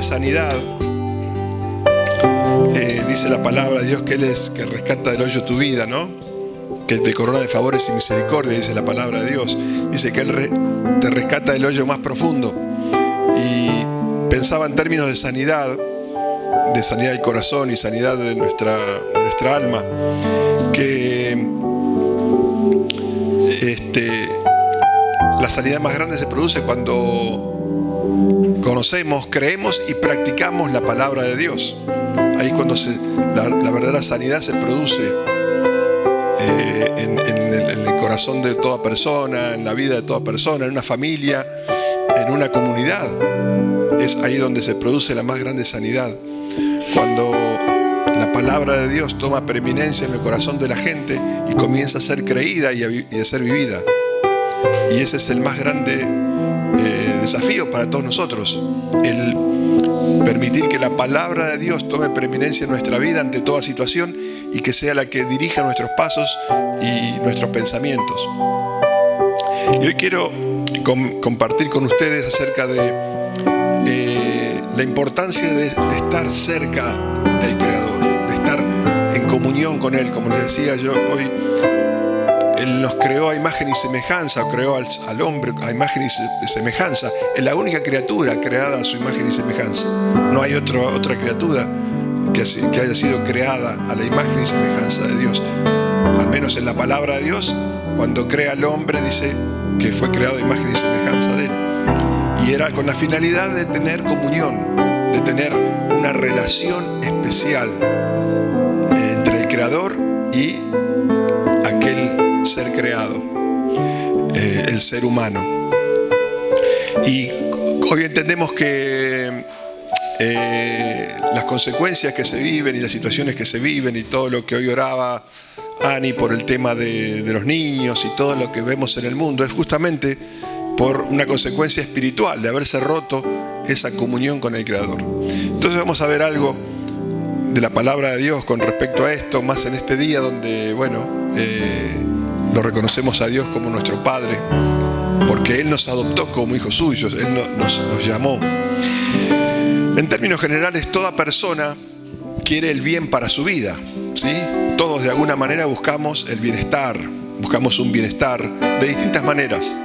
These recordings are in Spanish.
de sanidad, dice la palabra de Dios que Él es que rescata del hoyo tu vida, ¿no? Que te corona de favores y misericordia, dice la palabra de Dios. Dice que Él te rescata del hoyo más profundo. Y pensaba en términos de sanidad del corazón y sanidad de nuestra alma, que la sanidad más grande se produce cuando conocemos, creemos y practicamos la palabra de Dios. Ahí es cuando la verdadera sanidad se produce en el corazón de toda persona, en la vida de toda persona, en una familia, en una comunidad. Es ahí donde se produce la más grande sanidad. Cuando la palabra de Dios toma preeminencia en el corazón de la gente y comienza a ser creída y a ser vivida. Y ese es el más grande desafío para todos nosotros, el permitir que la palabra de Dios tome preeminencia en nuestra vida ante toda situación y que sea la que dirija nuestros pasos y nuestros pensamientos. Y hoy quiero compartir con ustedes acerca de la importancia de estar cerca del Creador, de estar en comunión con Él. Como les decía yo hoy, Él nos creó a imagen y semejanza, creó al hombre a imagen y semejanza. Es la única criatura creada a su imagen y semejanza. No hay otra criatura que haya sido creada a la imagen y semejanza de Dios. Al menos en la palabra de Dios, cuando crea al hombre, dice que fue creado a imagen y semejanza de Él. Y era con la finalidad de tener comunión, de tener una relación especial entre el Creador y aquel ser creado, el ser humano. Y hoy entendemos que las consecuencias que se viven y las situaciones que se viven y todo lo que hoy oraba Ani por el tema de los niños y todo lo que vemos en el mundo es justamente por una consecuencia espiritual de haberse roto esa comunión con el Creador. Entonces vamos a ver algo de la palabra de Dios con respecto a esto, más en este día donde, lo reconocemos a Dios como nuestro Padre, porque Él nos adoptó como hijos suyos, Él nos llamó. En términos generales, toda persona quiere el bien para su vida, ¿sí? Todos de alguna manera buscamos el bienestar, buscamos un bienestar de distintas maneras.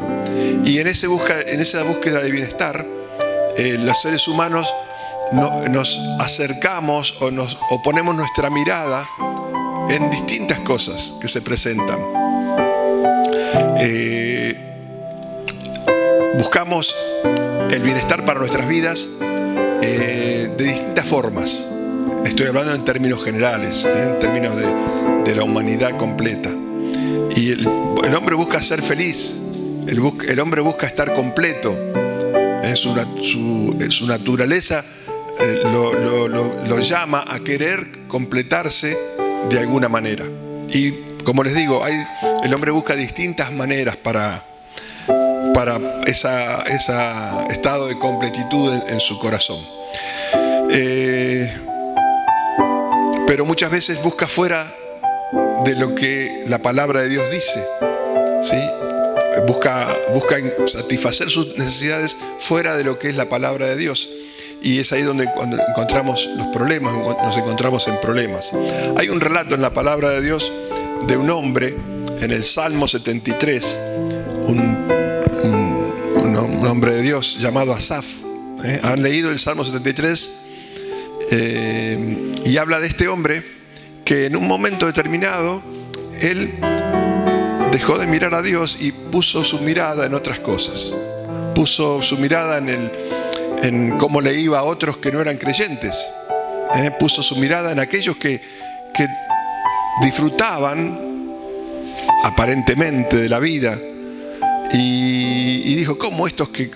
Y en esa búsqueda de bienestar, los seres humanos nos acercamos o ponemos nuestra mirada en distintas cosas que se presentan. Buscamos el bienestar para nuestras vidas de distintas formas. Estoy hablando en términos generales, en términos de la humanidad completa. Y el hombre busca ser feliz, el hombre busca estar completo. Su naturaleza lo llama a querer completarse de alguna manera. Y como les digo, el hombre busca distintas maneras para ese estado de completitud en su corazón. Pero muchas veces busca fuera de lo que la palabra de Dios dice, ¿sí? Busca satisfacer sus necesidades fuera de lo que es la palabra de Dios. Y es ahí donde cuando encontramos los problemas, nos encontramos en problemas. Hay un relato en la palabra de Dios de un hombre en el Salmo 73, un hombre de Dios llamado Asaf. ¿Han leído el Salmo 73? Y habla de este hombre que en un momento determinado él dejó de mirar a Dios y puso su mirada en otras cosas. Puso su mirada en cómo le iba a otros que no eran creyentes. Puso su mirada en aquellos que disfrutaban aparentemente de la vida. Y dijo, ¿cómo estos que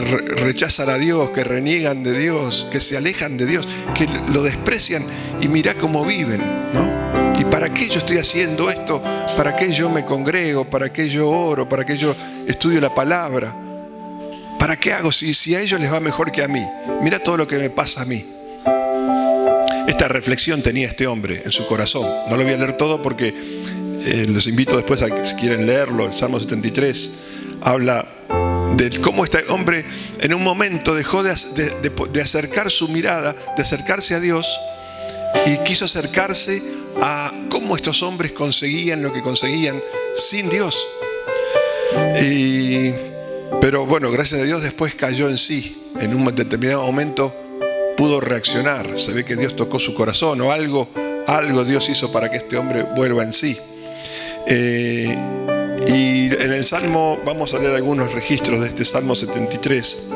rechazan a Dios, que reniegan de Dios, que se alejan de Dios, que lo desprecian, y mirá cómo viven, ¿no? ¿Y para qué yo estoy haciendo esto? ¿Para qué yo me congrego? ¿Para qué yo oro? ¿Para qué yo estudio la palabra? ¿Para qué hago si a ellos les va mejor que a mí? Mira todo lo que me pasa a mí. Esta reflexión tenía este hombre en su corazón. No lo voy a leer todo porque los invito después a que si quieren leerlo. El Salmo 73 habla de cómo este hombre en un momento dejó de acercar su mirada, de acercarse a Dios, y quiso acercarse a cómo estos hombres conseguían lo que conseguían sin Dios. Pero bueno, gracias a Dios después cayó en sí. En un determinado momento pudo reaccionar. Se ve que Dios tocó su corazón o algo Dios hizo para que este hombre vuelva en sí. Y en el Salmo, vamos a leer algunos registros de este Salmo 73.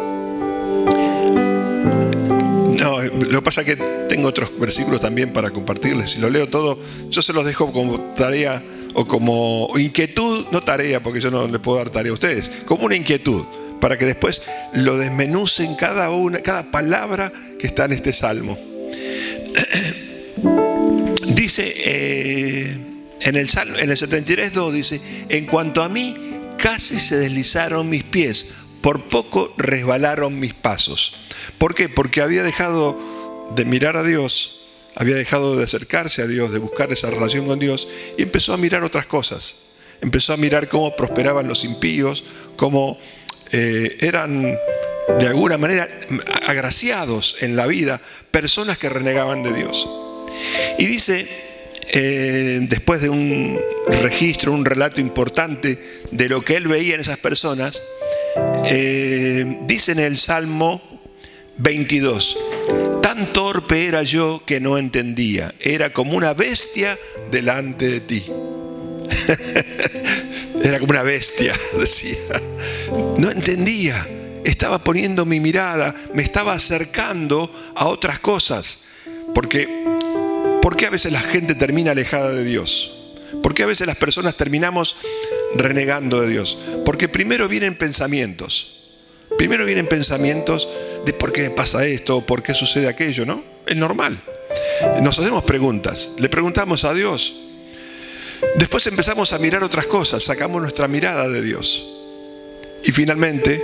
No, lo que pasa es que tengo otros versículos también para compartirles. Si lo leo todo, yo se los dejo como tarea o como inquietud, no tarea, porque yo no les puedo dar tarea a ustedes, como una inquietud, para que después lo desmenucen cada palabra que está en este Salmo. Dice en el 73:2 dice: en cuanto a mí, casi se deslizaron mis pies, por poco resbalaron mis pasos. ¿Por qué? Porque había dejado de mirar a Dios, había dejado de acercarse a Dios, de buscar esa relación con Dios, y empezó a mirar otras cosas. Empezó a mirar cómo prosperaban los impíos, cómo eran de alguna manera agraciados en la vida personas que renegaban de Dios. Y dice, después de un registro, un relato importante de lo que él veía en esas personas, dice en el Salmo 22: tan torpe era yo que no entendía, era como una bestia delante de ti. Era como una bestia, decía. No entendía, estaba poniendo mi mirada, me estaba acercando a otras cosas. ¿Por qué a veces la gente termina alejada de Dios? ¿Por qué a veces las personas terminamos renegando de Dios? Porque primero vienen pensamientos. Primero vienen pensamientos de por qué me pasa esto, por qué sucede aquello, ¿no? Es normal. Nos hacemos preguntas, le preguntamos a Dios. Después empezamos a mirar otras cosas, sacamos nuestra mirada de Dios. Y finalmente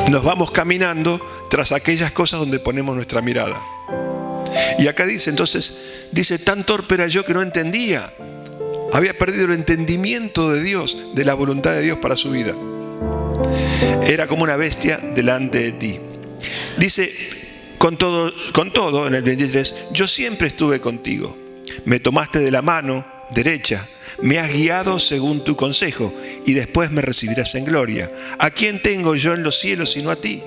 nos vamos caminando tras aquellas cosas donde ponemos nuestra mirada. Y acá dice, tan torpe era yo que no entendía. Había perdido el entendimiento de Dios, de la voluntad de Dios para su vida. Era como una bestia delante de ti. Dice, con todo, en el 23, yo siempre estuve contigo. Me tomaste de la mano derecha, me has guiado según tu consejo, y después me recibirás en gloria. ¿A quién tengo yo en los cielos sino a ti?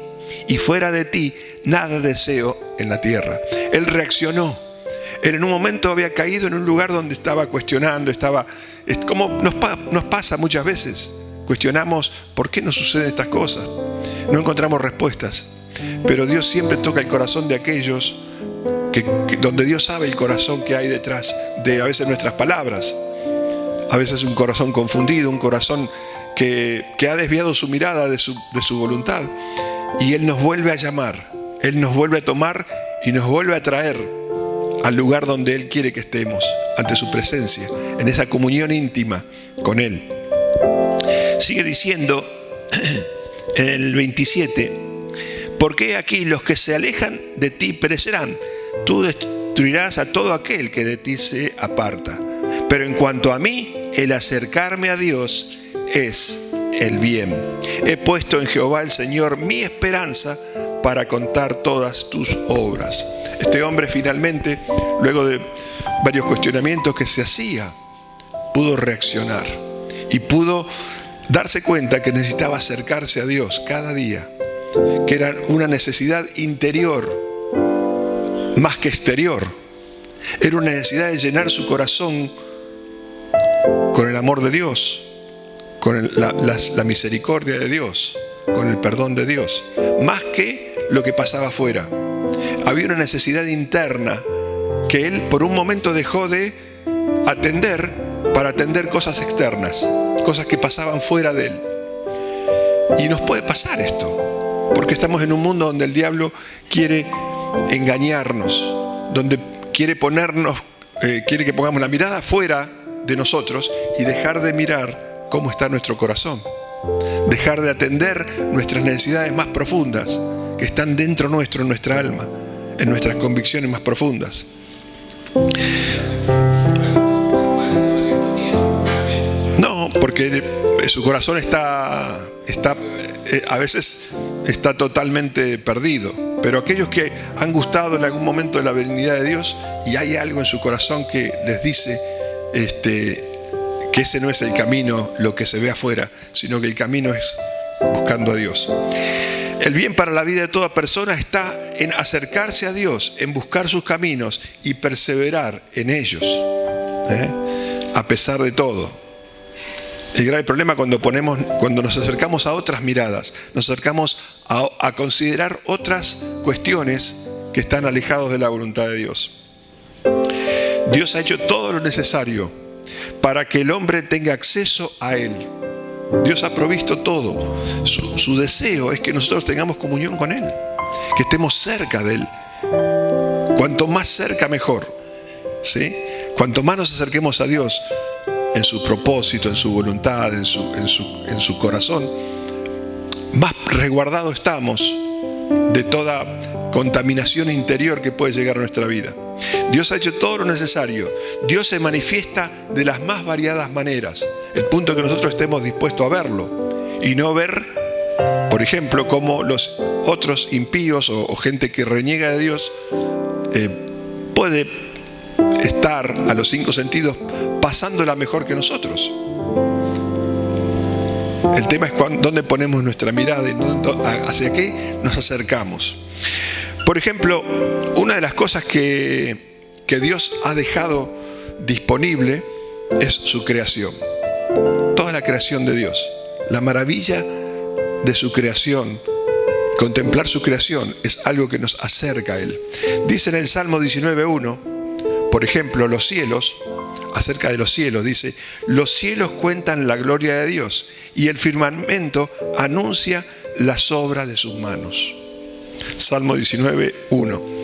Y fuera de ti nada deseo en la tierra. Él reaccionó. Él en un momento había caído en un lugar donde estaba cuestionando, como nos pasa muchas veces. Cuestionamos por qué nos suceden estas cosas. No encontramos respuestas. Pero Dios siempre toca el corazón de aquellos donde Dios sabe el corazón que hay detrás de a veces nuestras palabras. A veces un corazón confundido, un corazón que ha desviado su mirada de su voluntad. Y Él nos vuelve a llamar, Él nos vuelve a tomar y nos vuelve a traer al lugar donde Él quiere que estemos, ante su presencia, en esa comunión íntima con Él. Sigue diciendo en el 27, porque aquí los que se alejan de ti perecerán, tú destruirás a todo aquel que de ti se aparta. Pero en cuanto a mí, el acercarme a Dios es el bien. He puesto en Jehová el Señor mi esperanza para contar todas tus obras. Este hombre finalmente, luego de varios cuestionamientos que se hacía, pudo reaccionar y pudo darse cuenta que necesitaba acercarse a Dios cada día, que era una necesidad interior más que exterior. Era una necesidad de llenar su corazón con el amor de Dios, con la misericordia de Dios, con el perdón de Dios, más que lo que pasaba afuera. Había una necesidad interna que él por un momento dejó de atender para atender cosas externas, cosas que pasaban fuera de él. Y nos puede pasar esto, porque estamos en un mundo donde el diablo quiere engañarnos, donde quiere que pongamos la mirada fuera de nosotros y dejar de mirar cómo está nuestro corazón, dejar de atender nuestras necesidades más profundas que están dentro nuestro, en nuestra alma, en nuestras convicciones más profundas. No, porque su corazón a veces está totalmente perdido. Pero aquellos que han gustado en algún momento de la benignidad de Dios y hay algo en su corazón que les dice que ese no es el camino, lo que se ve afuera, sino que el camino es buscando a Dios. El bien para la vida de toda persona está en acercarse a Dios, en buscar sus caminos y perseverar en ellos, a pesar de todo. El grave problema cuando nos acercamos a otras miradas, nos acercamos a considerar otras cuestiones que están alejados de la voluntad de Dios. Dios ha hecho todo lo necesario para que el hombre tenga acceso a Él. Dios ha provisto todo. Su deseo es que nosotros tengamos comunión con Él, que estemos cerca de Él. Cuanto más cerca, mejor, ¿sí? Cuanto más nos acerquemos a Dios en su propósito, en su voluntad, en su corazón, más resguardados estamos de toda contaminación interior que puede llegar a nuestra vida. Dios ha hecho todo lo necesario. Dios se manifiesta de las más variadas maneras. El punto es que nosotros estemos dispuestos a verlo y no ver, por ejemplo, cómo los otros impíos o gente que reniega de Dios puede estar a los 5 sentidos pasándola mejor que nosotros. El tema es dónde ponemos nuestra mirada y hacia qué nos acercamos. Por ejemplo, una de las cosas que Dios ha dejado disponible es su creación. Toda la creación de Dios, la maravilla de su creación, contemplar su creación es algo que nos acerca a Él. Dice en el Salmo 19:1, por ejemplo, los cielos, acerca de los cielos, dice: los cielos cuentan la gloria de Dios y el firmamento anuncia las obras de sus manos. Salmo 19:1.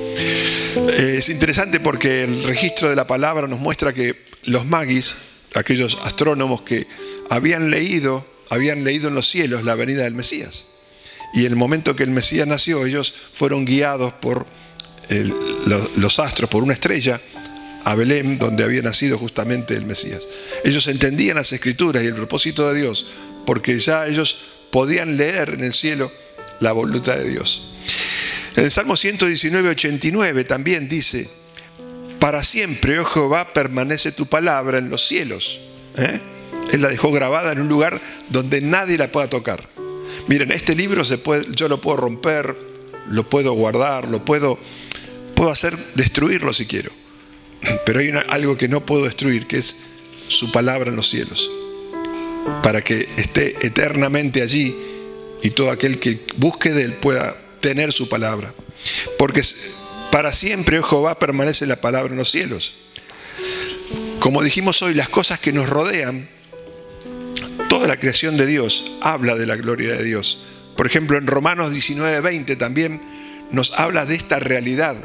Es interesante porque el registro de la palabra nos muestra que los magis, aquellos astrónomos que habían leído en los cielos la venida del Mesías, y en el momento que el Mesías nació, ellos fueron guiados por los astros, por una estrella, a Belén, donde había nacido justamente el Mesías. Ellos entendían las Escrituras y el propósito de Dios, porque ya ellos podían leer en el cielo la voluntad de Dios. En el Salmo 119:89 también dice: para siempre, oh Jehová, permanece tu palabra en los cielos. Él la dejó grabada en un lugar donde nadie la pueda tocar. Miren, este libro yo lo puedo romper, lo puedo guardar, puedo destruirlo si quiero. Pero hay algo que no puedo destruir, que es su palabra en los cielos, para que esté eternamente allí y todo aquel que busque de Él pueda tener su palabra. Porque para siempre, oh Jehová, permanece la palabra en los cielos. Como dijimos hoy, las cosas que nos rodean, toda la creación de Dios habla de la gloria de Dios. Por ejemplo, en Romanos 19:20 también nos habla de esta realidad,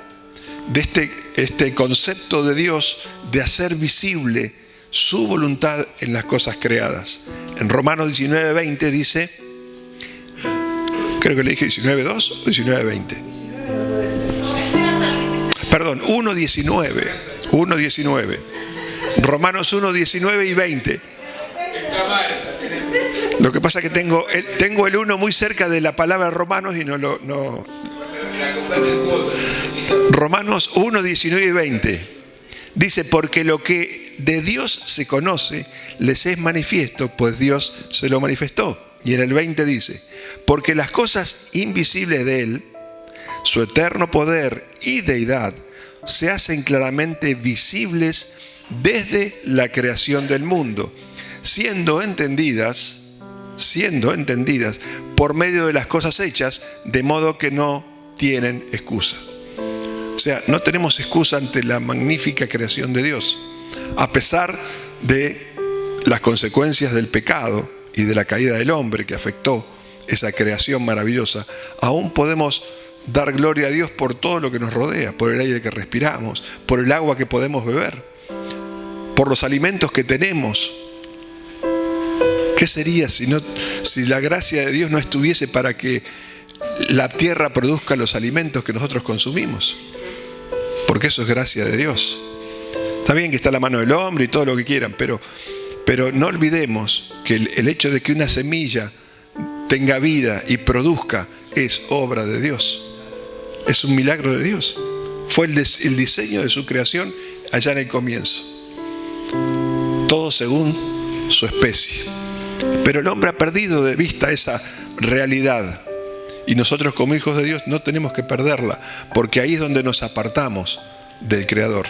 de este concepto de Dios de hacer visible su voluntad en las cosas creadas. En Romanos 19:20 dice, creo que le dije 19:2 o 19:20. Perdón, 1:19. Romanos 1:19 y 20. Lo que pasa es que tengo el 1 muy cerca de la palabra Romanos y no. Romanos 1:19 y 20. Dice: porque lo que de Dios se conoce les es manifiesto, pues Dios se lo manifestó. Y en el 20 dice: porque las cosas invisibles de Él, su eterno poder y deidad, se hacen claramente visibles desde la creación del mundo, siendo entendidas por medio de las cosas hechas, de modo que no tienen excusa. O sea, no tenemos excusa ante la magnífica creación de Dios, a pesar de las consecuencias del pecado y de la caída del hombre que afectó esa creación maravillosa. Aún podemos dar gloria a Dios por todo lo que nos rodea, por el aire que respiramos, por el agua que podemos beber, por los alimentos que tenemos. ¿Qué sería si la gracia de Dios no estuviese para que la tierra produzca los alimentos que nosotros consumimos? Porque eso es gracia de Dios. Está bien que está la mano del hombre y todo lo que quieran, pero Pero no olvidemos que el hecho de que una semilla tenga vida y produzca es obra de Dios. Es un milagro de Dios. Fue el diseño de su creación allá en el comienzo. Todo según su especie. Pero el hombre ha perdido de vista esa realidad. Y nosotros como hijos de Dios no tenemos que perderla, porque ahí es donde nos apartamos del Creador,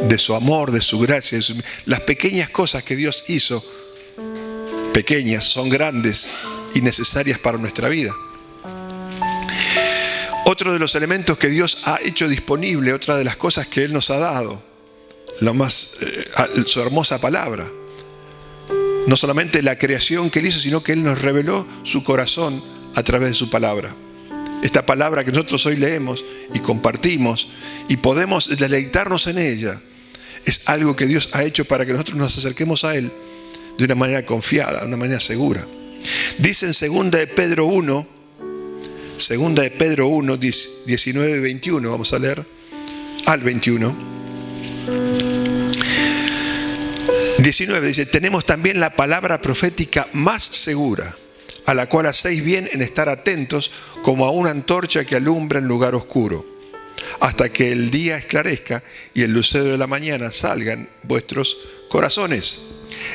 de su amor, de su gracia. Las pequeñas cosas que Dios hizo, pequeñas, son grandes y necesarias para nuestra vida. Otro de los elementos que Dios ha hecho disponible, otra de las cosas que Él nos ha dado, su hermosa palabra. No solamente la creación que Él hizo, sino que Él nos reveló su corazón a través de su palabra. Esta palabra que nosotros hoy leemos y compartimos y podemos deleitarnos en ella, es algo que Dios ha hecho para que nosotros nos acerquemos a Él de una manera confiada, de una manera segura. Dice en 2 de Pedro 1, 19 y 21, vamos a leer al 21. 19 dice: tenemos también la palabra profética más segura, a la cual hacéis bien en estar atentos como a una antorcha que alumbra en lugar oscuro, hasta que el día esclarezca y el lucero de la mañana salgan vuestros corazones.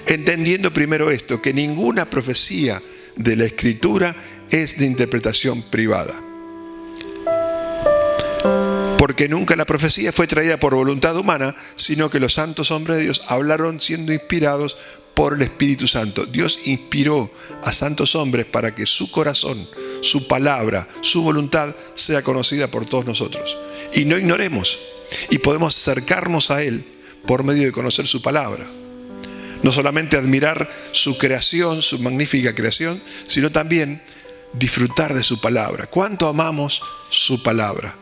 Entendiendo primero esto, que ninguna profecía de la Escritura es de interpretación privada. Porque nunca la profecía fue traída por voluntad humana, sino que los santos hombres de Dios hablaron siendo inspirados por el Espíritu Santo. Dios inspiró a santos hombres para que su corazón, su palabra, su voluntad sea conocida por todos nosotros. Y no ignoremos. Y podemos acercarnos a Él por medio de conocer su palabra. No solamente admirar su creación, su magnífica creación, sino también disfrutar de su palabra. ¿Cuánto amamos su palabra?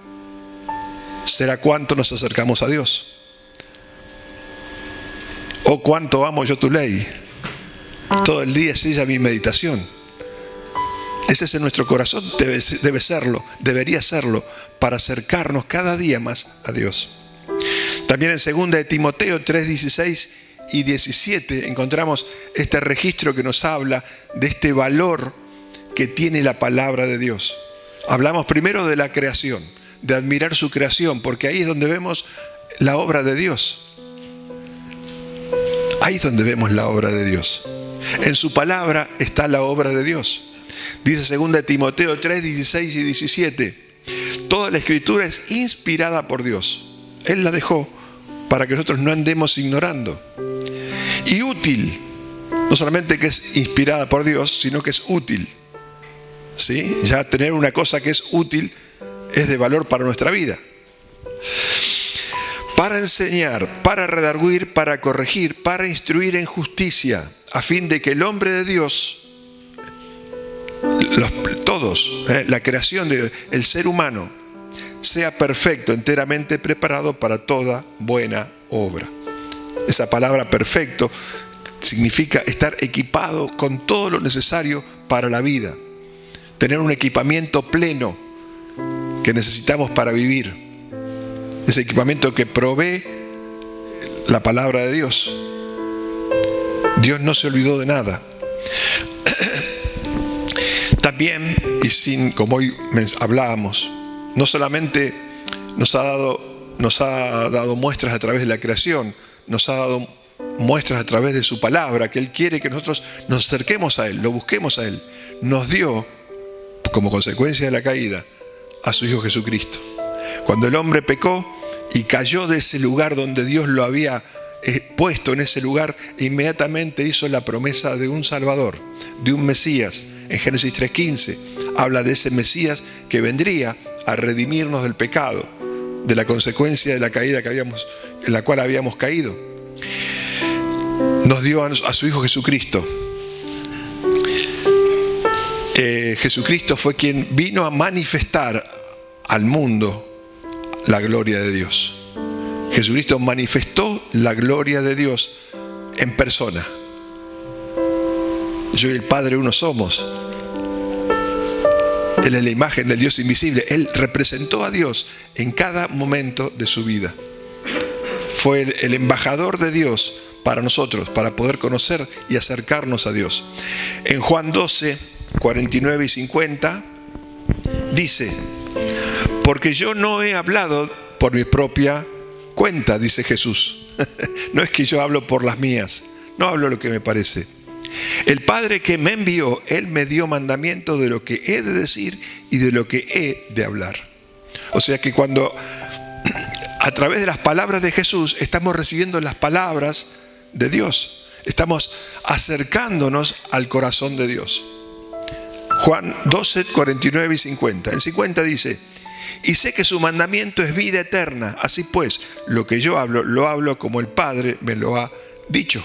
¿Será cuánto nos acercamos a Dios? ¿O cuánto amo yo tu ley? Todo el día es ella mi meditación. Ese es en nuestro corazón, debe serlo, debería serlo, para acercarnos cada día más a Dios. También en 2 de Timoteo 3:16 y 17 encontramos este registro que nos habla de este valor que tiene la palabra de Dios. Hablamos primero de la creación, de admirar su creación, porque ahí es donde vemos la obra de Dios. Ahí es donde vemos la obra de Dios. En su palabra está la obra de Dios. Dice 2 de Timoteo 3:16 y 17: toda la Escritura es inspirada por Dios. Él la dejó para que nosotros no andemos ignorando. Y útil, no solamente que es inspirada por Dios, sino que es útil. ¿Sí? Ya tener una cosa que es útil es de valor para nuestra vida. Para enseñar, para redarguir, para corregir, para instruir en justicia, a fin de que el hombre de Dios, la creación del ser humano, sea perfecto, enteramente preparado para toda buena obra. Esa palabra perfecto significa estar equipado con todo lo necesario para la vida. Tener un equipamiento pleno que necesitamos para vivir. Ese equipamiento que provee la palabra de Dios. Dios no se olvidó de nada. También, como hoy hablábamos, no solamente nos ha dado muestras a través de la creación, nos ha dado muestras a través de su palabra, que Él quiere que nosotros nos acerquemos a Él, lo busquemos a Él. Nos dio, como consecuencia de la caída, a su Hijo Jesucristo. Cuando el hombre pecó y cayó de ese lugar donde Dios lo había puesto en ese lugar, inmediatamente hizo la promesa de un Salvador, de un Mesías. En Génesis 3:15 habla de ese Mesías que vendría a redimirnos del pecado, de la consecuencia de la caída en la cual habíamos caído. Nos dio a su Hijo Jesucristo. Jesucristo fue quien vino a manifestar al mundo la gloria de Dios. Jesucristo manifestó la gloria de Dios en persona. Yo y el Padre uno somos. Él es la imagen del Dios invisible. Él representó a Dios en cada momento de su vida. Fue el embajador de Dios para nosotros, para poder conocer y acercarnos a Dios. En Juan 12, 49 y 50, dice: porque yo no he hablado por mi propia cuenta, dice Jesús. No es que yo hablo por las mías, no hablo lo que me parece. El Padre que me envió, Él me dio mandamiento de lo que he de decir y de lo que he de hablar. O sea que cuando a través de las palabras de Jesús estamos recibiendo las palabras de Dios, estamos acercándonos al corazón de Dios. Juan 12, 49 y 50. En 50 dice: y sé que su mandamiento es vida eterna. Así pues, lo que yo hablo, lo hablo como el Padre me lo ha dicho.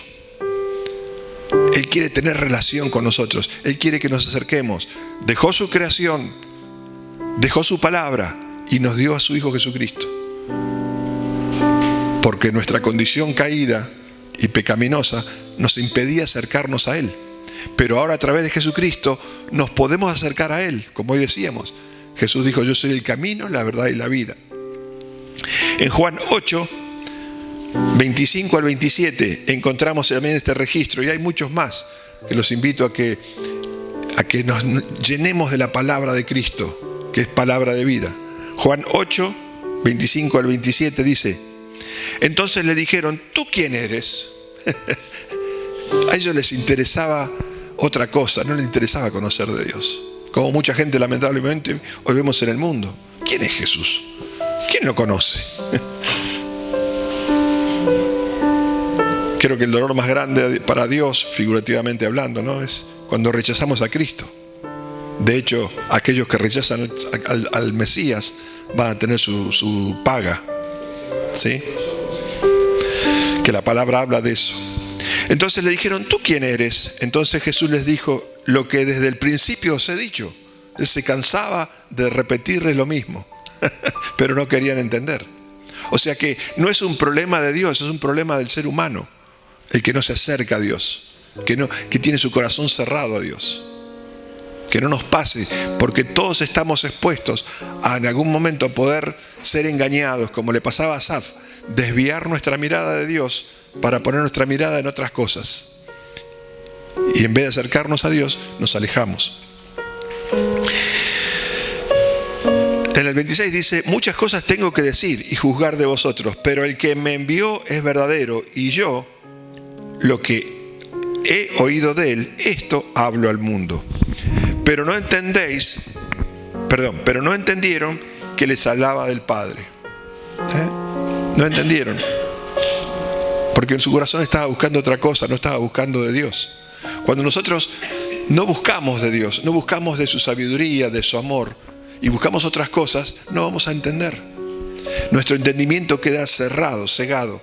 Él quiere tener relación con nosotros. Él quiere que nos acerquemos. Dejó su creación, dejó su palabra y nos dio a su Hijo Jesucristo. Porque nuestra condición caída y pecaminosa nos impedía acercarnos a Él. Pero ahora a través de Jesucristo nos podemos acercar a Él, como hoy decíamos. Jesús dijo: yo soy el camino, la verdad y la vida. En Juan 8, 25 al 27 encontramos también este registro, y hay muchos más que los invito a que nos llenemos de la palabra de Cristo, que es palabra de vida. Juan 8, 25 al 27 dice: entonces le dijeron: ¿tú quién eres? A ellos les interesaba otra cosa, no les interesaba conocer de Dios. Como mucha gente lamentablemente hoy vemos en el mundo. ¿Quién es Jesús? ¿Quién lo conoce? Creo que el dolor más grande para Dios, figurativamente hablando, ¿no?, es cuando rechazamos a Cristo. De hecho, aquellos que rechazan al Mesías van a tener su paga. ¿Sí? Que la palabra habla de eso. Entonces le dijeron: ¿tú quién eres? Entonces Jesús les dijo: lo que desde el principio os he dicho. Él se cansaba de repetirles lo mismo, pero no querían entender. O sea que no es un problema de Dios, es un problema del ser humano, el que no se acerca a Dios, que tiene su corazón cerrado a Dios. Que no nos pase, porque todos estamos expuestos a en algún momento poder ser engañados, como le pasaba a Asaf, desviar nuestra mirada de Dios para poner nuestra mirada en otras cosas. Y en vez de acercarnos a Dios, nos alejamos. En el 26 dice: muchas cosas tengo que decir y juzgar de vosotros, pero el que me envió es verdadero, y yo, lo que he oído de él, esto hablo al mundo. Pero no entendieron que les hablaba del Padre. No entendieron. Porque en su corazón estaba buscando otra cosa, no estaba buscando de Dios. Cuando nosotros no buscamos de Dios, no buscamos de su sabiduría, de su amor, y buscamos otras cosas, no vamos a entender. Nuestro entendimiento queda cerrado, cegado,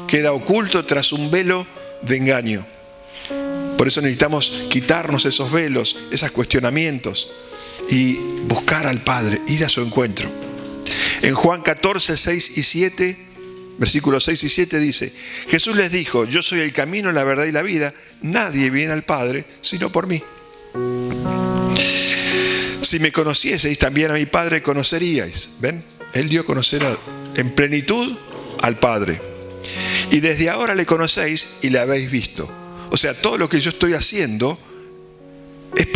queda oculto tras un velo de engaño. Por eso necesitamos quitarnos esos velos, esos cuestionamientos, y buscar al Padre, ir a su encuentro. En Juan 14, 6 y 7, versículos 6 y 7 dice: Jesús les dijo: yo soy el camino, la verdad y la vida. Nadie viene al Padre sino por mí. Si me conocieseis, también a mi Padre conoceríais. ¿Ven? Él dio a conocer en plenitud al Padre. Y desde ahora le conocéis y le habéis visto. O sea, todo lo que yo estoy haciendo es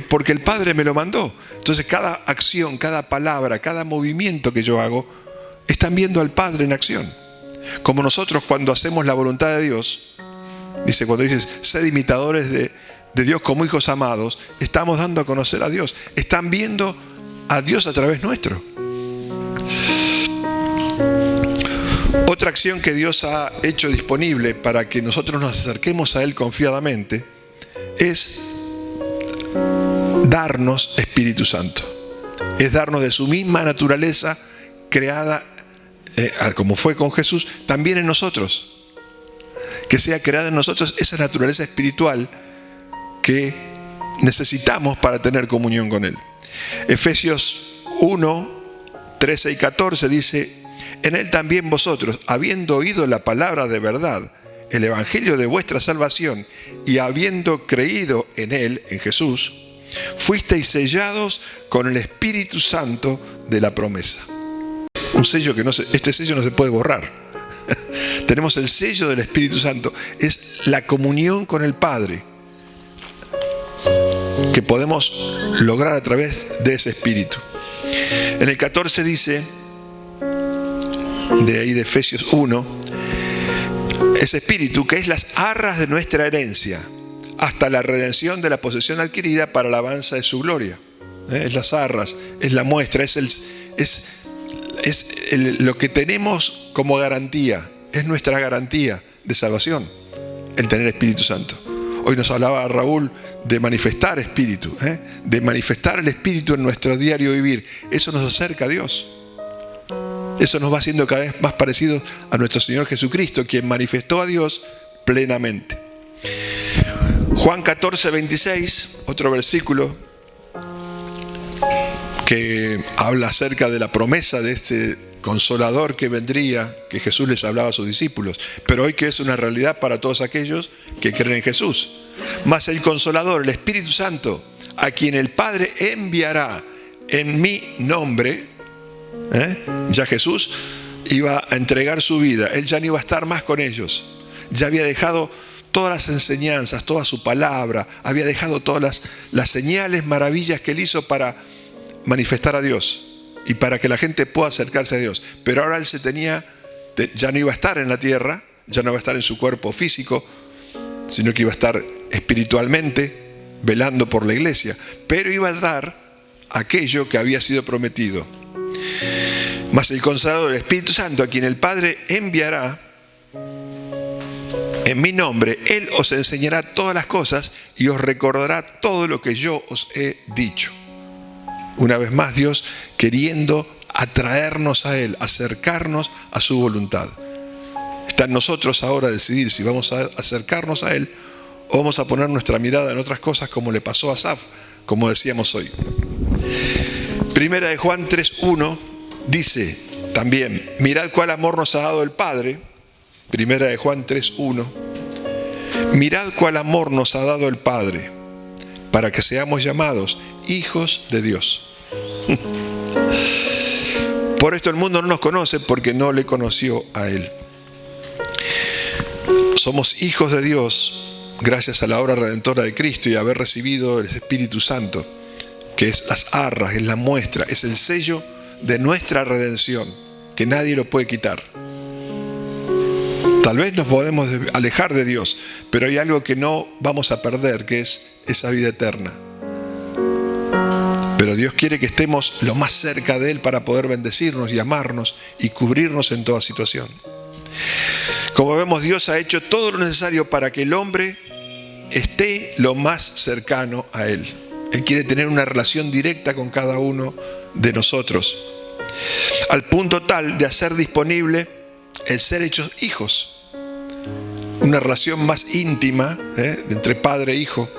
porque el Padre me lo mandó. Entonces cada acción, cada palabra, cada movimiento que yo hago, están viendo al Padre en acción. Como nosotros cuando hacemos la voluntad de Dios, dice, cuando dices, sed imitadores de Dios como hijos amados, estamos dando a conocer a Dios. Están viendo a Dios a través nuestro. Otra acción que Dios ha hecho disponible para que nosotros nos acerquemos a Él confiadamente es darnos Espíritu Santo. Es darnos de su misma naturaleza creada, como fue con Jesús, también en nosotros. Que sea creada en nosotros esa naturaleza espiritual que necesitamos para tener comunión con Él. Efesios 1, 13 y 14 dice: en Él también vosotros, habiendo oído la palabra de verdad, el evangelio de vuestra salvación, y habiendo creído en Él, en Jesús, fuisteis sellados con el Espíritu Santo de la promesa. Un sello que este sello no se puede borrar. Tenemos el sello del Espíritu Santo. Es la comunión con el Padre que podemos lograr a través de ese Espíritu. En el 14 dice, de ahí de Efesios 1, ese Espíritu que es las arras de nuestra herencia, hasta la redención de la posesión adquirida para la alabanza de su gloria. Es las arras, es la muestra, es lo que tenemos como garantía, es nuestra garantía de salvación, el tener Espíritu Santo. Hoy nos hablaba Raúl de manifestar Espíritu, de manifestar el Espíritu en nuestro diario vivir. Eso nos acerca a Dios. Eso nos va haciendo cada vez más parecidos a nuestro Señor Jesucristo, quien manifestó a Dios plenamente. Juan 14, 26, otro versículo que habla acerca de la promesa de este Consolador que vendría, que Jesús les hablaba a sus discípulos, pero hoy que es una realidad para todos aquellos que creen en Jesús. Mas el Consolador, el Espíritu Santo, a quien el Padre enviará en mi nombre, ya Jesús iba a entregar su vida, Él ya no iba a estar más con ellos, ya había dejado todas las enseñanzas, toda su palabra, había dejado todas las señales, maravillas que Él hizo para manifestar a Dios y para que la gente pueda acercarse a Dios. Pero ahora Él ya no iba a estar en la tierra, ya no iba a estar en su cuerpo físico, sino que iba a estar espiritualmente velando por la iglesia, pero iba a dar aquello que había sido prometido. Mas el Consolador, el Espíritu Santo, a quien el Padre enviará en mi nombre, Él os enseñará todas las cosas y os recordará todo lo que yo os he dicho. Una vez más, Dios queriendo atraernos a Él, acercarnos a su voluntad. Está en nosotros ahora decidir si vamos a acercarnos a Él o vamos a poner nuestra mirada en otras cosas, como le pasó a Asaf, como decíamos hoy. Primera de Juan 3:1 dice también: mirad cuál amor nos ha dado el Padre. Primera de Juan 3:1. Mirad cuál amor nos ha dado el Padre, para que seamos llamados hijos de Dios. Por esto el mundo no nos conoce, porque no le conoció a Él. Somos hijos de Dios gracias a la obra redentora de Cristo y haber recibido el Espíritu Santo, que es las arras, es la muestra, es el sello de nuestra redención, que nadie lo puede quitar. Tal vez nos podemos alejar de Dios, pero hay algo que no vamos a perder, que es esa vida eterna. Pero Dios quiere que estemos lo más cerca de Él para poder bendecirnos y amarnos y cubrirnos en toda situación. Como vemos, Dios ha hecho todo lo necesario para que el hombre esté lo más cercano a Él. Él quiere tener una relación directa con cada uno de nosotros, al punto tal de hacer disponible el ser hechos hijos. Una relación más íntima entre padre e hijo.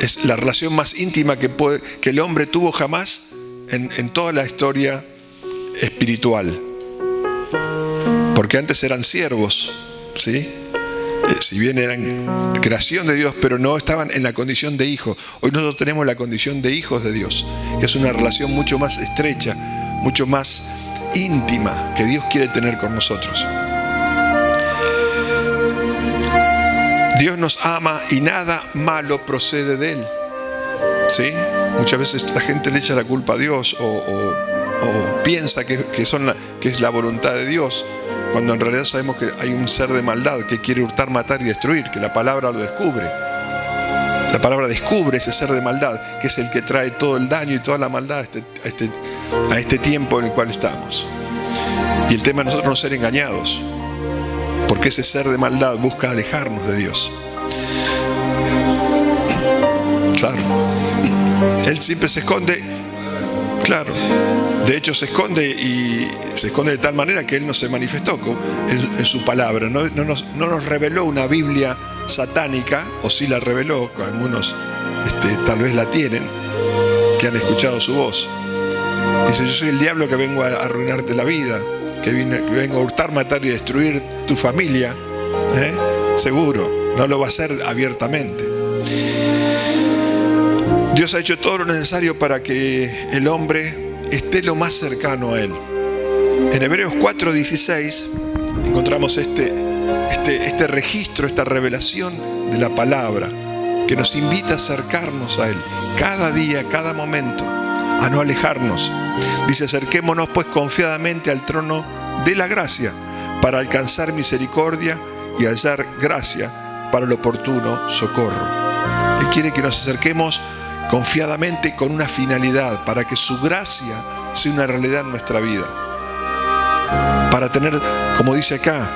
Es la relación más íntima que el hombre tuvo jamás en toda la historia espiritual. Porque antes eran siervos, ¿sí? Si bien eran creación de Dios, pero no estaban en la condición de hijos. Hoy nosotros tenemos la condición de hijos de Dios, que es una relación mucho más estrecha, mucho más íntima que Dios quiere tener con nosotros. Dios nos ama y nada malo procede de Él, ¿sí? Muchas veces la gente le echa la culpa a Dios o piensa que es la voluntad de Dios, cuando en realidad sabemos que hay un ser de maldad que quiere hurtar, matar y destruir, que la palabra lo descubre. La palabra descubre ese ser de maldad, que es el que trae todo el daño y toda la maldad a este tiempo en el cual estamos. Y el tema de nosotros no ser engañados, porque ese ser de maldad busca alejarnos de Dios. Claro, Él siempre se esconde, claro. De hecho se esconde de tal manera que Él no se manifestó en su palabra. No nos reveló una Biblia satánica, o sí la reveló, algunos tal vez la tienen, que han escuchado su voz. Dice: yo soy el diablo que vengo a arruinarte la vida, que vengo a hurtar, matar y destruir tu familia. Seguro, no lo va a hacer abiertamente. Dios ha hecho todo lo necesario para que el hombre esté lo más cercano a Él. En Hebreos 4:16 encontramos este registro, esta revelación de la palabra que nos invita a acercarnos a Él cada día, cada momento, a no alejarnos. Dice: acerquémonos pues confiadamente al trono de la gracia para alcanzar misericordia y hallar gracia para el oportuno socorro. Él quiere que nos acerquemos confiadamente con una finalidad, para que su gracia sea una realidad en nuestra vida, para tener, como dice acá,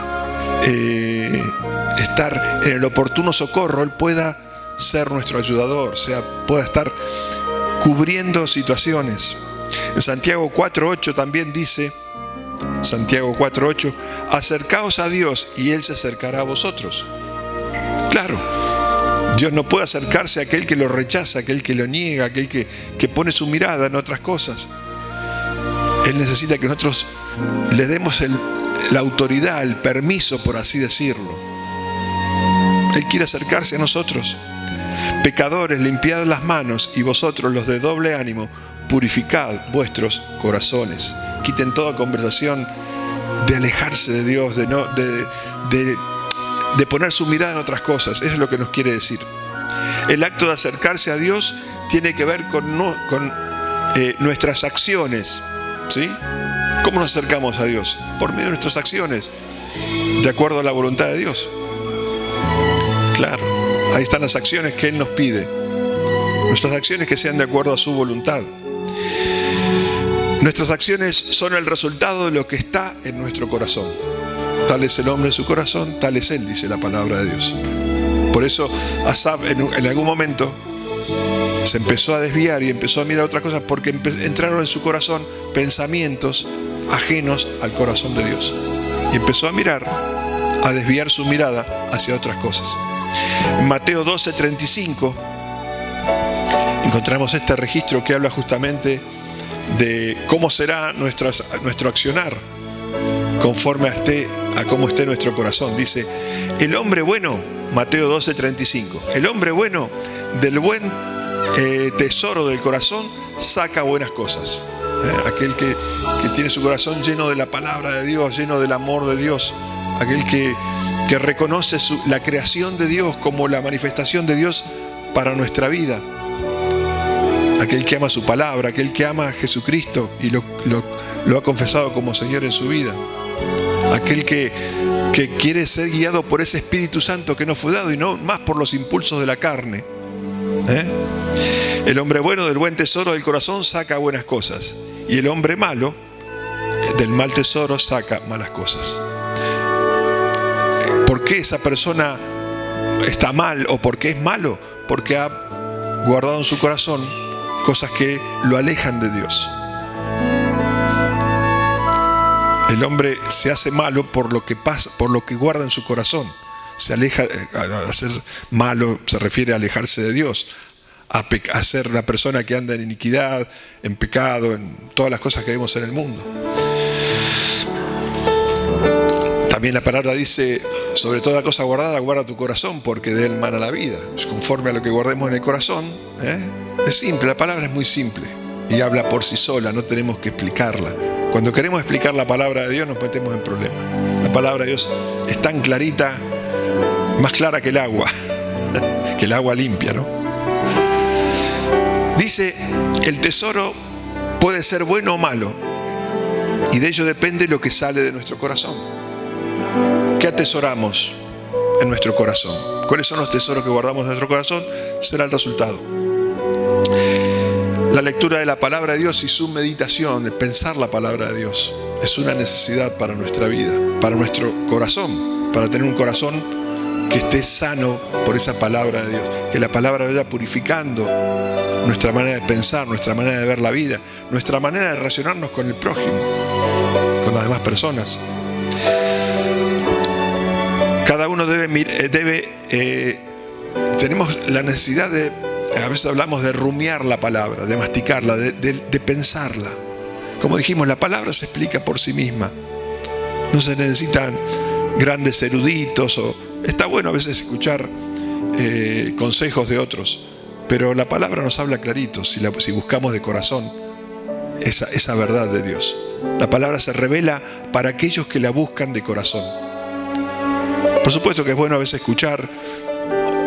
estar en el oportuno socorro. Él pueda ser nuestro ayudador, pueda estar cubriendo situaciones. En Santiago 4:8 también dice, Santiago 4:8, acercaos a Dios y Él se acercará a vosotros. Claro, Dios no puede acercarse a aquel que lo rechaza, aquel que lo niega, aquel que pone su mirada en otras cosas. Él necesita que nosotros le demos la autoridad, el permiso, por así decirlo. Él quiere acercarse a nosotros. Pecadores, limpiad las manos, y vosotros, los de doble ánimo, purificad vuestros corazones. Quiten toda conversación de alejarse de Dios, de poner su mirada en otras cosas. Eso es lo que nos quiere decir. El acto de acercarse a Dios tiene que ver con nuestras acciones, ¿sí? ¿Cómo nos acercamos a Dios? Por medio de nuestras acciones, de acuerdo a la voluntad de Dios. Claro, ahí están las acciones que Él nos pide. Nuestras acciones que sean de acuerdo a su voluntad. Nuestras acciones son el resultado de lo que está en nuestro corazón. Tal es el hombre en su corazón, tal es él, dice la palabra de Dios. Por eso Asaf en algún momento se empezó a desviar y empezó a mirar otras cosas, porque entraron en su corazón pensamientos ajenos al corazón de Dios. Y empezó a mirar, a desviar su mirada hacia otras cosas. En Mateo 12:35 encontramos este registro que habla justamente de cómo será nuestro accionar conforme a cómo esté nuestro corazón. Dice: el hombre bueno, Mateo 12:35, el hombre bueno del buen tesoro del corazón saca buenas cosas. Aquel que tiene su corazón lleno de la palabra de Dios, lleno del amor de Dios, aquel que reconoce la creación de Dios como la manifestación de Dios para nuestra vida, aquel que ama su palabra, aquel que ama a Jesucristo y lo ha confesado como Señor en su vida, aquel que quiere ser guiado por ese Espíritu Santo que nos fue dado y no más por los impulsos de la carne. El hombre bueno del buen tesoro del corazón saca buenas cosas, y el hombre malo del mal tesoro saca malas cosas. ¿Por qué esa persona está mal o por qué es malo? Porque ha guardado en su corazón cosas que lo alejan de Dios. El hombre se hace malo por lo que pasa, por lo que guarda en su corazón. Se aleja, a ser malo se refiere a alejarse de Dios, a ser una persona que anda en iniquidad, en pecado, en todas las cosas que vemos en el mundo. También la palabra dice: sobre toda cosa guardada, guarda tu corazón, porque de él mana la vida. Es conforme a lo que guardemos en el corazón. Es simple, la palabra es muy simple y habla por sí sola, no tenemos que explicarla. Cuando queremos explicar la palabra de Dios nos metemos en problemas. La palabra de Dios es tan clarita, más clara que el agua, que el agua limpia, ¿no? Dice: el tesoro puede ser bueno o malo, y de ello depende lo que sale de nuestro corazón. ¿Qué atesoramos en nuestro corazón? ¿Cuáles son los tesoros que guardamos en nuestro corazón? Será el resultado. La lectura de la palabra de Dios y su meditación, el pensar la palabra de Dios, es una necesidad para nuestra vida, para nuestro corazón, para tener un corazón que esté sano por esa palabra de Dios, que la palabra vaya purificando nuestra manera de pensar, nuestra manera de ver la vida, nuestra manera de relacionarnos con el prójimo, con las demás personas. Cada uno tenemos la necesidad de, a veces hablamos de rumiar la palabra, de masticarla, de pensarla. Como dijimos, la palabra se explica por sí misma. No se necesitan grandes eruditos. Está bueno a veces escuchar consejos de otros, pero la palabra nos habla clarito si buscamos de corazón esa verdad de Dios. La palabra se revela para aquellos que la buscan de corazón. Por supuesto que es bueno a veces escuchar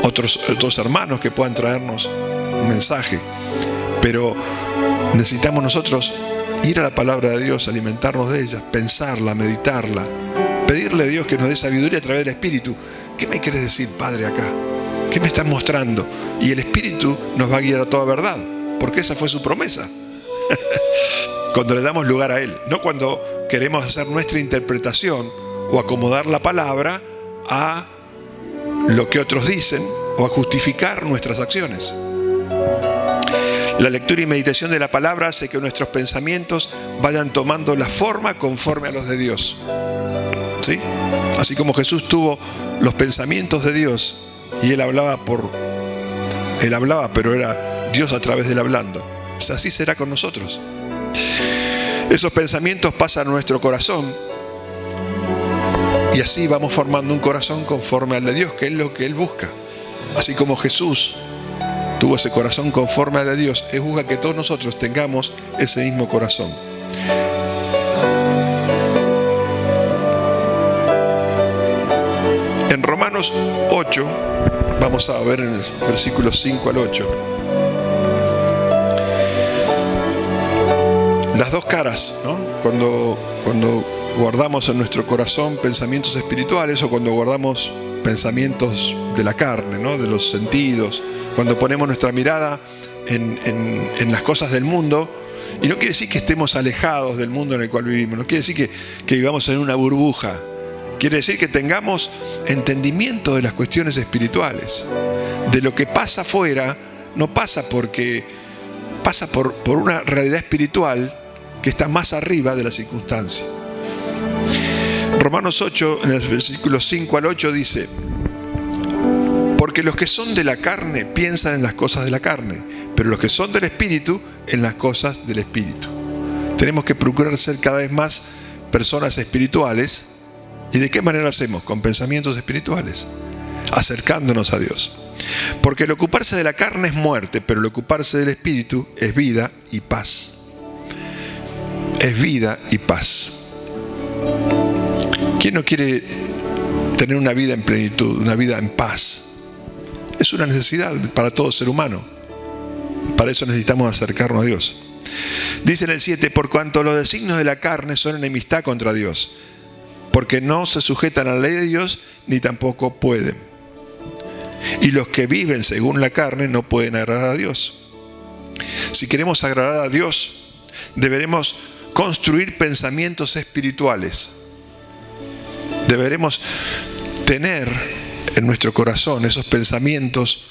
otros hermanos que puedan traernos un mensaje, pero necesitamos nosotros ir a la palabra de Dios, alimentarnos de ella, pensarla, meditarla, pedirle a Dios que nos dé sabiduría a través del Espíritu. ¿Qué me quieres decir, Padre, acá? ¿Qué me estás mostrando? Y el Espíritu nos va a guiar a toda verdad, porque esa fue su promesa. Cuando le damos lugar a Él, no cuando queremos hacer nuestra interpretación o acomodar la palabra a lo que otros dicen o a justificar nuestras acciones. La lectura y meditación de la palabra hace que nuestros pensamientos vayan tomando la forma conforme a los de Dios. ¿Sí? Así como Jesús tuvo los pensamientos de Dios y Él hablaba, pero era Dios a través del hablando. Así será con nosotros. Esos pensamientos pasan a nuestro corazón y así vamos formando un corazón conforme al de Dios, que es lo que Él busca. Así como Jesús tuvo ese corazón conforme al de Dios, Él busca que todos nosotros tengamos ese mismo corazón. En Romanos 8, vamos a ver en el versículos 5 al 8, las dos caras, ¿no? Cuando guardamos en nuestro corazón pensamientos espirituales o cuando guardamos pensamientos de la carne, ¿no? De los sentidos, cuando ponemos nuestra mirada en las cosas del mundo. Y no quiere decir que estemos alejados del mundo en el cual vivimos, no quiere decir que vivamos en una burbuja. Quiere decir que tengamos entendimiento de las cuestiones espirituales. De lo que pasa afuera, no pasa porque pasa por una realidad espiritual que está más arriba de la circunstancia. Romanos 8, en el versículo 5 al 8 dice: porque los que son de la carne piensan en las cosas de la carne, pero los que son del Espíritu, en las cosas del Espíritu. Tenemos que procurar ser cada vez más personas espirituales. ¿Y de qué manera lo hacemos? Con pensamientos espirituales, acercándonos a Dios. Porque el ocuparse de la carne es muerte, pero el ocuparse del Espíritu es vida y paz. Es vida y paz. ¿Quién no quiere tener una vida en plenitud, una vida en paz? Es una necesidad para todo ser humano. Para eso necesitamos acercarnos a Dios. Dice en el 7, por cuanto los designios de la carne son enemistad contra Dios, porque no se sujetan a la ley de Dios, ni tampoco pueden. Y los que viven según la carne no pueden agradar a Dios. Si queremos agradar a Dios, deberemos construir pensamientos espirituales. Deberemos tener en nuestro corazón esos pensamientos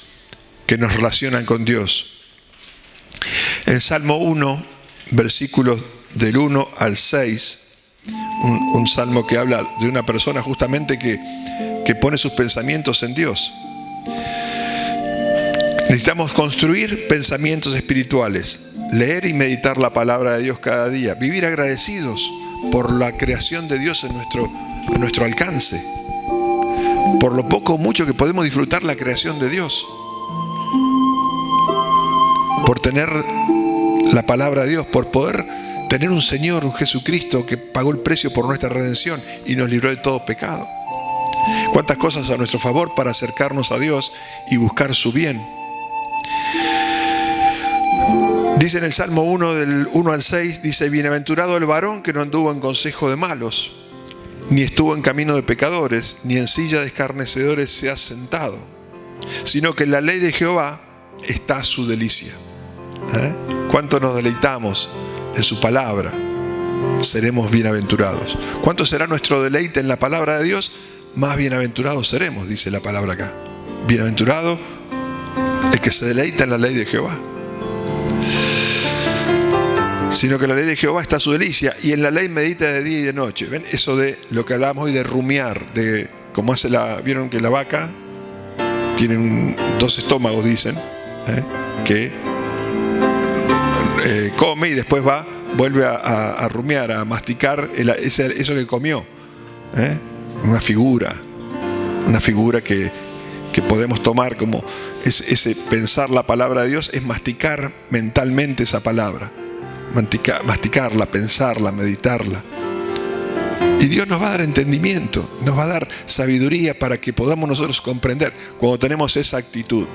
que nos relacionan con Dios. En Salmo 1, versículos del 1 al 6, un salmo que habla de una persona justamente que pone sus pensamientos en Dios. Necesitamos construir pensamientos espirituales, leer y meditar la palabra de Dios cada día, vivir agradecidos por la creación de Dios en nuestro alcance, por lo poco o mucho que podemos disfrutar la creación de Dios, por tener la palabra de Dios, por poder tener un Señor, un Jesucristo que pagó el precio por nuestra redención y nos libró de todo pecado. Cuántas cosas a nuestro favor para acercarnos a Dios y buscar su bien. Dice en el Salmo 1, del 1 al 6, dice: bienaventurado el varón que no anduvo en consejo de malos, ni estuvo en camino de pecadores, ni en silla de escarnecedores se ha sentado, sino que en la ley de Jehová está su delicia. ¿Cuánto nos deleitamos en su palabra? Seremos bienaventurados. ¿Cuánto será nuestro deleite en la palabra de Dios? Más bienaventurados seremos, dice la palabra acá. Bienaventurado el que se deleita en la ley de Jehová. Sino que en la ley de Jehová está su delicia, y en la ley medita de día y de noche. ¿Ven? Eso de lo que hablábamos hoy de rumiar, de cómo hace vieron que la vaca tiene dos estómagos, dicen, que come y después vuelve a rumiar, a masticar eso que comió. Una figura que podemos tomar como ese pensar la palabra de Dios, es masticar mentalmente esa palabra. masticarla, pensarla, meditarla. Y Dios nos va a dar entendimiento, nos va a dar sabiduría para que podamos nosotros comprender cuando tenemos esa actitud.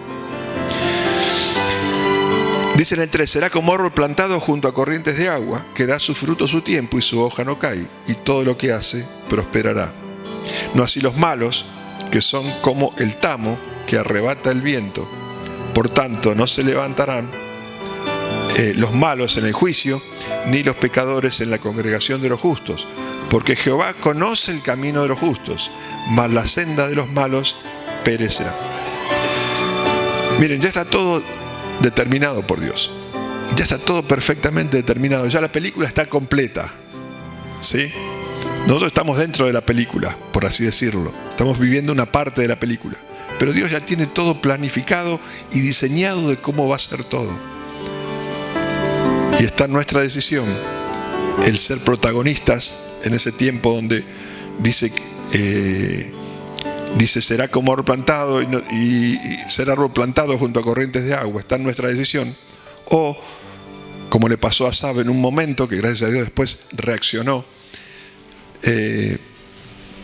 Dice en el 3, será como árbol plantado junto a corrientes de agua, que da su fruto a su tiempo y su hoja no cae, y todo lo que hace prosperará. No así los malos, que son como el tamo que arrebata el viento. Por tanto, no se levantarán los malos en el juicio, ni los pecadores en la congregación de los justos, porque Jehová conoce el camino de los justos, mas la senda de los malos perecerá. Miren, ya está todo determinado por Dios. Ya está todo perfectamente determinado. Ya la película está completa, ¿sí? Nosotros estamos dentro de la película, por así decirlo. Estamos viviendo una parte de la película. Pero Dios ya tiene todo planificado y diseñado de cómo va a ser todo. Y está en nuestra decisión el ser protagonistas en ese tiempo donde dice será como árbol plantado y será árbol plantado junto a corrientes de agua. Está en nuestra decisión. O, como le pasó a Asaf en un momento, que gracias a Dios después reaccionó,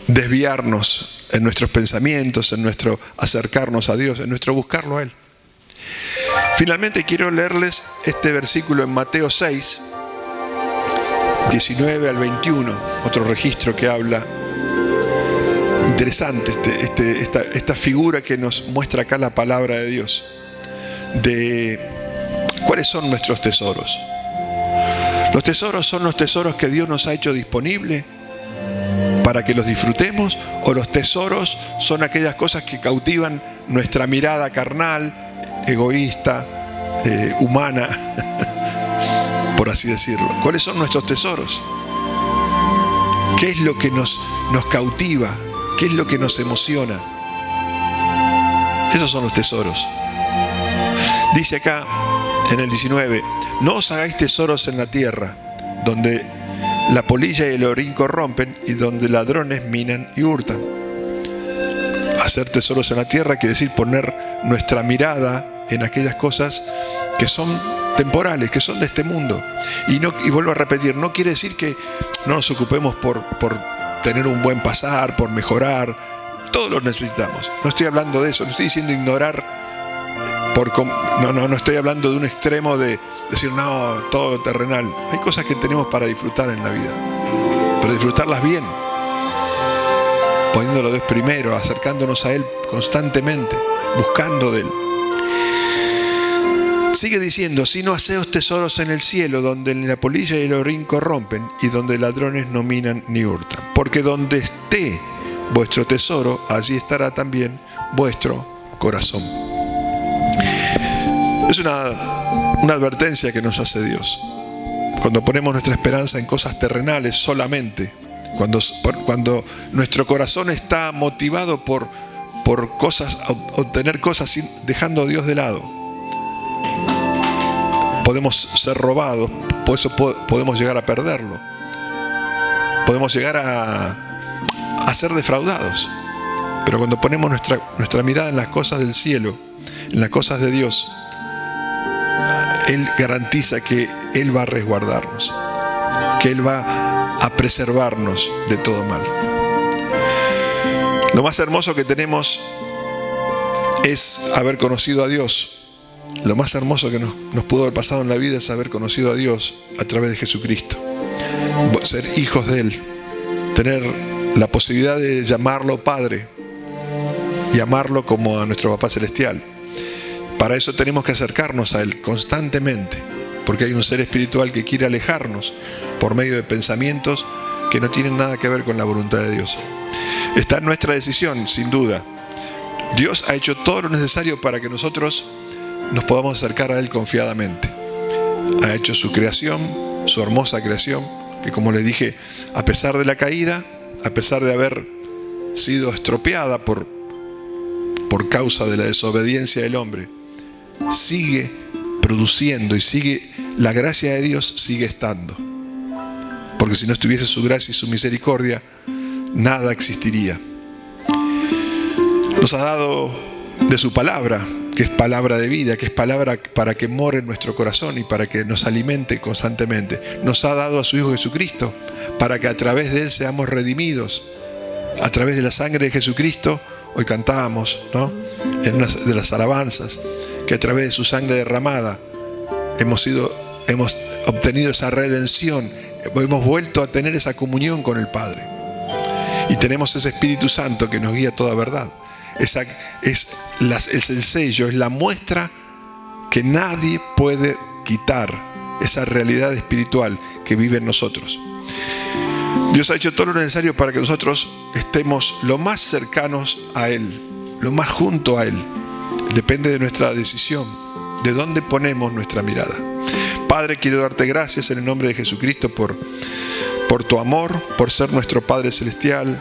desviarnos en nuestros pensamientos, en nuestro acercarnos a Dios, en nuestro buscarlo a Él. Finalmente quiero leerles este versículo en Mateo 6, 19 al 21, otro registro que habla. Interesante esta figura que nos muestra acá la palabra de Dios, de cuáles son nuestros tesoros. Los tesoros son los tesoros que Dios nos ha hecho disponibles para que los disfrutemos, o los tesoros son aquellas cosas que cautivan nuestra mirada carnal, egoísta, humana, por así decirlo. ¿Cuáles son nuestros tesoros? ¿Qué es lo que nos cautiva? ¿Qué es lo que nos emociona? Esos son los tesoros. Dice acá en el 19, no os hagáis tesoros en la tierra, donde la polilla y el orín corrompen y donde ladrones minan y hurtan. Hacer tesoros en la tierra quiere decir poner nuestra mirada en aquellas cosas que son temporales, que son de este mundo. Y vuelvo a repetir, no quiere decir que no nos ocupemos por tener un buen pasar, por mejorar. Todos lo necesitamos. No estoy hablando de eso, no estoy diciendo ignorar. No estoy hablando de un extremo de decir, no, todo terrenal. Hay cosas que tenemos para disfrutar en la vida, pero disfrutarlas bien, poniéndolo Dios primero, acercándonos a Él constantemente, buscando de Él. Sigue diciendo, si no hacéos tesoros en el cielo, donde la polilla y el orín corrompen, y donde ladrones no minan ni hurtan. Porque donde esté vuestro tesoro, allí estará también vuestro corazón. Es una advertencia que nos hace Dios. Cuando ponemos nuestra esperanza en cosas terrenales solamente, cuando nuestro corazón está motivado por cosas, obtener cosas dejando a Dios de lado, podemos ser robados, por eso podemos llegar a perderlo. Podemos llegar a ser defraudados. Pero cuando ponemos nuestra mirada en las cosas del cielo, en las cosas de Dios, Él garantiza que Él va a resguardarnos, que Él va a preservarnos de todo mal. Lo más hermoso que tenemos es haber conocido a Dios. Lo más hermoso que nos pudo haber pasado en la vida es haber conocido a Dios a través de Jesucristo. Ser hijos de Él, tener la posibilidad de llamarlo Padre y amarlo como a nuestro Papá Celestial. Para eso tenemos que acercarnos a Él constantemente, porque hay un ser espiritual que quiere alejarnos por medio de pensamientos que no tienen nada que ver con la voluntad de Dios. Está en nuestra decisión, sin duda. Dios ha hecho todo lo necesario para que nosotros nos podamos acercar a Él confiadamente. Ha hecho su creación, su hermosa creación, que como les dije, a pesar de la caída, a pesar de haber sido estropeada por causa de la desobediencia del hombre, sigue produciendo y la gracia de Dios sigue estando. Porque si no estuviese su gracia y su misericordia, nada existiría. Nos ha dado de su palabra que es palabra de vida, que es palabra para que more en nuestro corazón y para que nos alimente constantemente. Nos ha dado a su Hijo Jesucristo para que a través de Él seamos redimidos. A través de la sangre de Jesucristo, hoy cantábamos, ¿no?, en una de las alabanzas, que a través de su sangre derramada hemos obtenido esa redención, hemos vuelto a tener esa comunión con el Padre. Y tenemos ese Espíritu Santo que nos guía a toda verdad. Es el sello, es la muestra que nadie puede quitar, esa realidad espiritual que vive en nosotros. Dios ha hecho todo lo necesario para que nosotros estemos lo más cercanos a Él, lo más junto a Él. Depende de nuestra decisión, de dónde ponemos nuestra mirada. Padre, quiero darte gracias en el nombre de Jesucristo por tu amor, por ser nuestro Padre Celestial,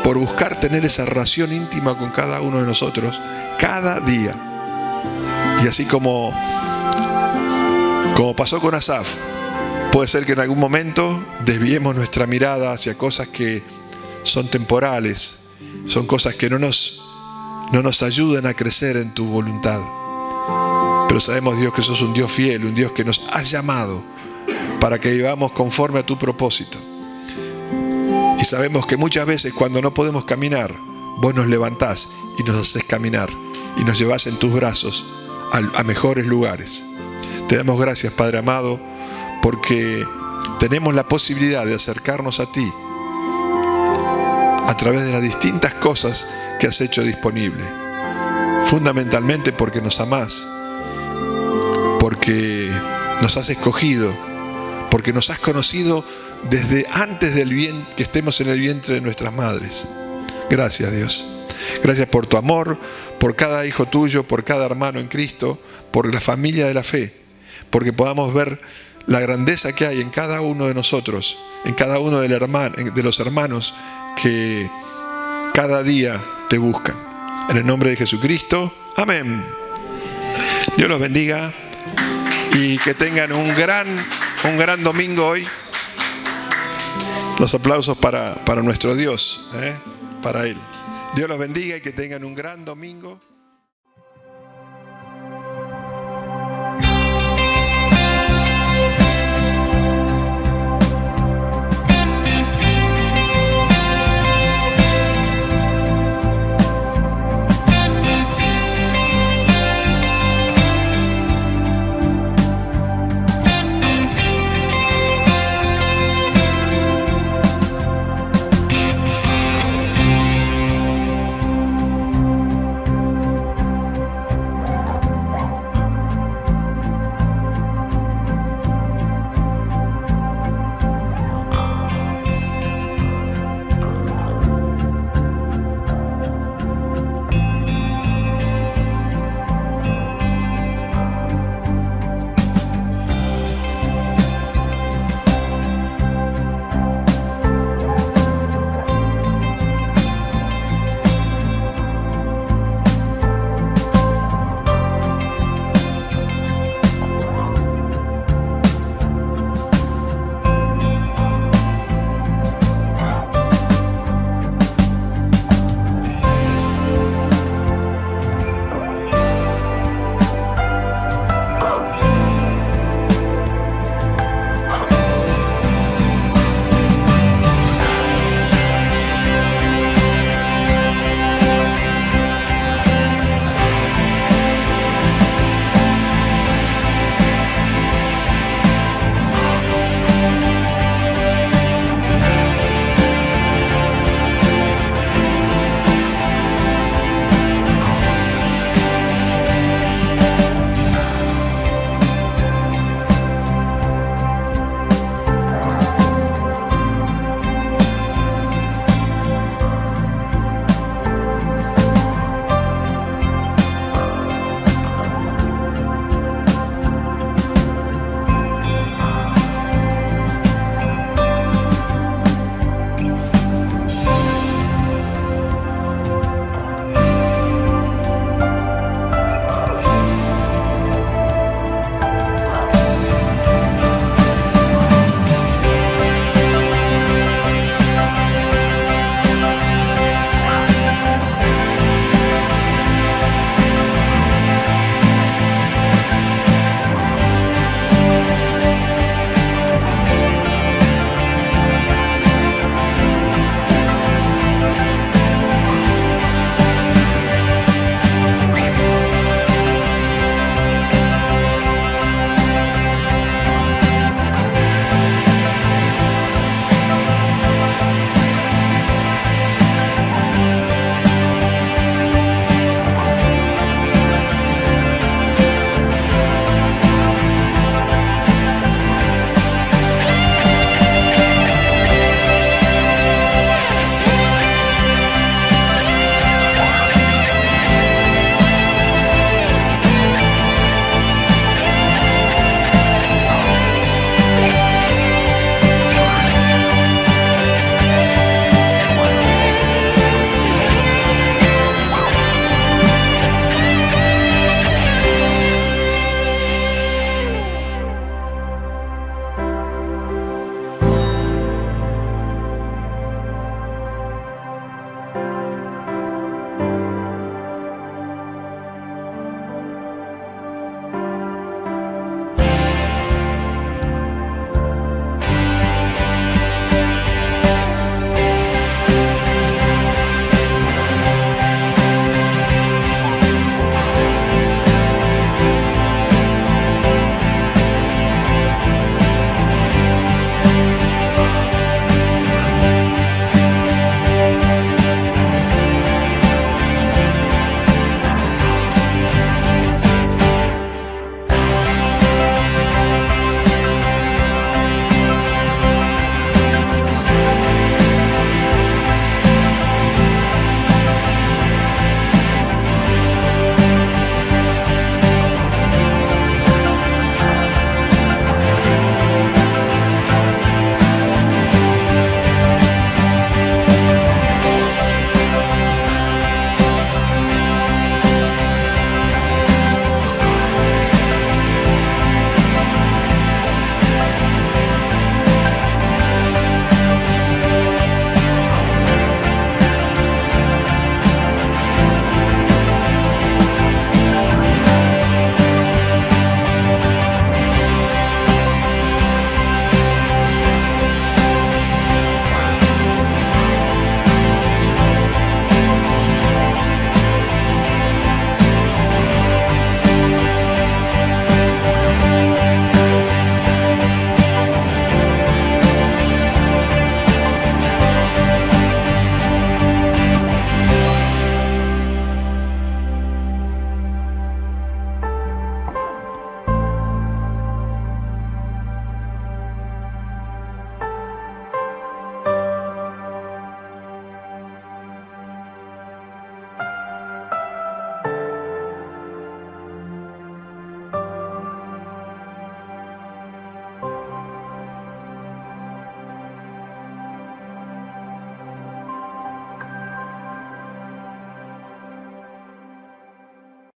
por buscar tener esa relación íntima con cada uno de nosotros, cada día. Y así como pasó con Asaf, puede ser que en algún momento desviemos nuestra mirada hacia cosas que son temporales, son cosas que no nos ayudan a crecer en tu voluntad. Pero sabemos, Dios, que sos un Dios fiel, un Dios que nos has llamado para que vivamos conforme a tu propósito. Y sabemos que muchas veces cuando no podemos caminar, vos nos levantás y nos haces caminar y nos llevás en tus brazos a mejores lugares. Te damos gracias, Padre amado, porque tenemos la posibilidad de acercarnos a ti a través de las distintas cosas que has hecho disponible. Fundamentalmente porque nos amás, porque nos has escogido, porque nos has conocido desde antes que estemos en el vientre de nuestras madres. Gracias, Dios. Gracias por tu amor, por cada hijo tuyo, por cada hermano en Cristo, por la familia de la fe, porque podamos ver la grandeza que hay en cada uno de nosotros, en cada uno de los hermanos que cada día te buscan. En el nombre de Jesucristo, amén. Dios los bendiga y que tengan un gran domingo hoy. Los aplausos para nuestro Dios, para Él. Dios los bendiga y que tengan un gran domingo.